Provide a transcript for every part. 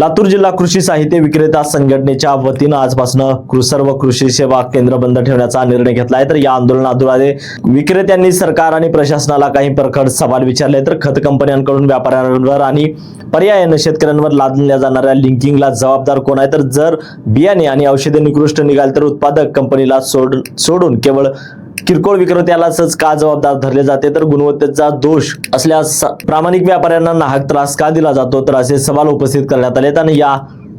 लातूर जिल्हा कृषी साहित्य विक्रेता संघटनेच्या वतीनं आजपासून सर्व कृषी सेवा केंद्र बंद ठेवण्याचा निर्णय घेतलाय। तर या आंदोलनाद्वारे विक्रेत्यांनी सरकार आणि प्रशासनाला काही प्रखर सवाल विचारले। तर खत कंपन्यांकडून व्यापाऱ्यांवर आणि पर्यायाने शेतकऱ्यांवर लादल्या जाणाऱ्या लिंकिंगला जबाबदार कोण आहे? तर जर बियाणे आणि औषधे निकृष्ट निघाल तर उत्पादक कंपनीला सोडून केवळ किरकोळ विक्रेत्यालाच का जबाबदार धरले जाते? तर गुणवत्तेचा दोष असल्यास प्रामाणिक व्यापाऱ्यांना नाहक त्रास का दिला जातो? तर असे सवाल उपस्थित करण्यात आले। आणि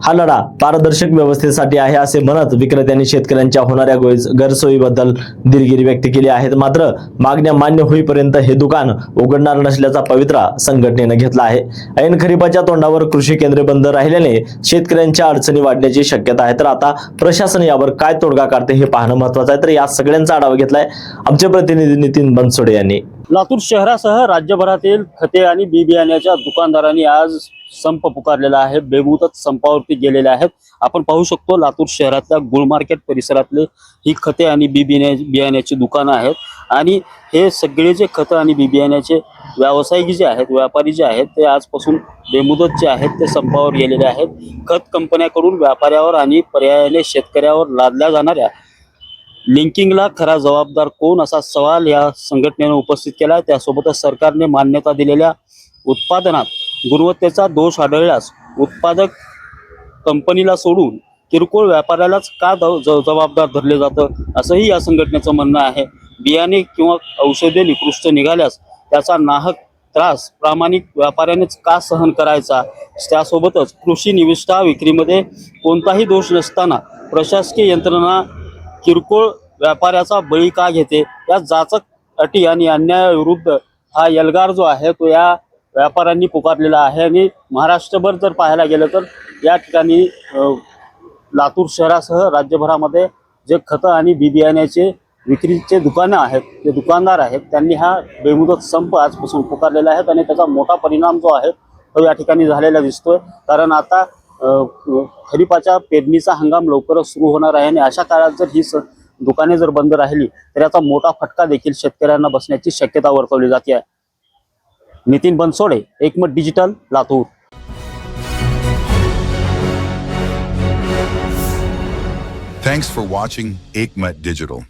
हा लढा पारदर्शक व्यवस्थेसाठी आहे असे म्हणत विक्रेत्यांनी शेतकऱ्यांच्या होणाऱ्या गैरसोयीबद्दल दिलगिरी व्यक्त केली आहे। मात्र मागण्या मान्य होईपर्यंत हे दुकान उघडणार नसल्याचा पवित्रा संघटनेने घेतला आहे। ऐन खरीपाच्या तोंडावर कृषी केंद्रे बंद राहिल्याने शेतकऱ्यांच्या अडचणी वाढण्याची शक्यता आहे। तर आता प्रशासन यावर काय तोडगा काढते हे पाहणं महत्त्वाचं आहे। तर या सगळ्यांचा आढावा घेतलाय आमचे प्रतिनिधी नितीन बनसोडे यांनी। लातूर शहरासह राज्यभरातील खते आणि बी बियाण्याच्या दुकानदारांनी आज संप पुकारलेला आहे। बेमुदत संपावरती गेलेले आहेत। आपण पाहू शकतो लातूर शहरातल्या गुळ मार्केट परिसरातले ही खते आणि बी बियाण्याची दुकानं आहेत आणि हे सगळे जे खतं आणि बी बियाण्याचे व्यावसायिक जे आहेत, व्यापारी जे आहेत, ते आजपासून बेमुदत जे आहेत ते संपावर गेलेले आहेत। खत कंपन्यांकडून व्यापाऱ्यावर आणि पर्यायाने शेतकऱ्यावर लादल्या जाणाऱ्या लिंकिंगला खरा जबाबदार कोण असा सवाल या संघटनेने उपस्थित केला। त्यासोबतच सरकारने मान्यता दिलेल्या उत्पादनात गुणवत्तेचा दोष आढळल्यास उत्पादक कंपनीला सोडून किरकोळ व्यापाऱ्यालाच का जबाबदार धरले जातं असंही या संघटनेचं म्हणणं आहे। बियाणे किंवा औषधे निकृष्ट निघाल्यास त्याचा नाहक त्रास प्रामाणिक व्यापाऱ्यानेच का सहन करायचा? त्यासोबतच कृषी निविष्ठा विक्रीमध्ये कोणताही दोष नसताना प्रशासकीय यंत्रणा किरकोळ व्यापाऱ्याचा बळी का घेते? या जाचक अटी आणि अन्यायाविरुद्ध हा एल्गार जो आहे तो या व्यापाऱ्यांनी पुकारलेला आहे। आणि महाराष्ट्रभर जर पाहायला गेलं तर या ठिकाणी लातूर शहरासह राज्यभरामध्ये जे खतं आणि बी बियाण्याचे विक्रीचे दुकानं आहेत, जे दुकानदार आहेत, त्यांनी हा बेमुदत संप आजपासून पुकारलेला आहे आणि त्याचा मोठा परिणाम जो आहे तो या ठिकाणी झालेला दिसतोय। कारण आता खरीपाच्या पेरणीचा हंगाम लवकरच सुरू होणार आहे आणि अशा काळात जर ही दुकाने जर बंद राहिली तर याचा मोठा फटका देखील शेतकऱ्यांना बसण्याची शक्यता वर्तवली जाते आहे। नितीन बनसोडे, एकमत digital, Latur. Thanks for watching Ekmat Digital.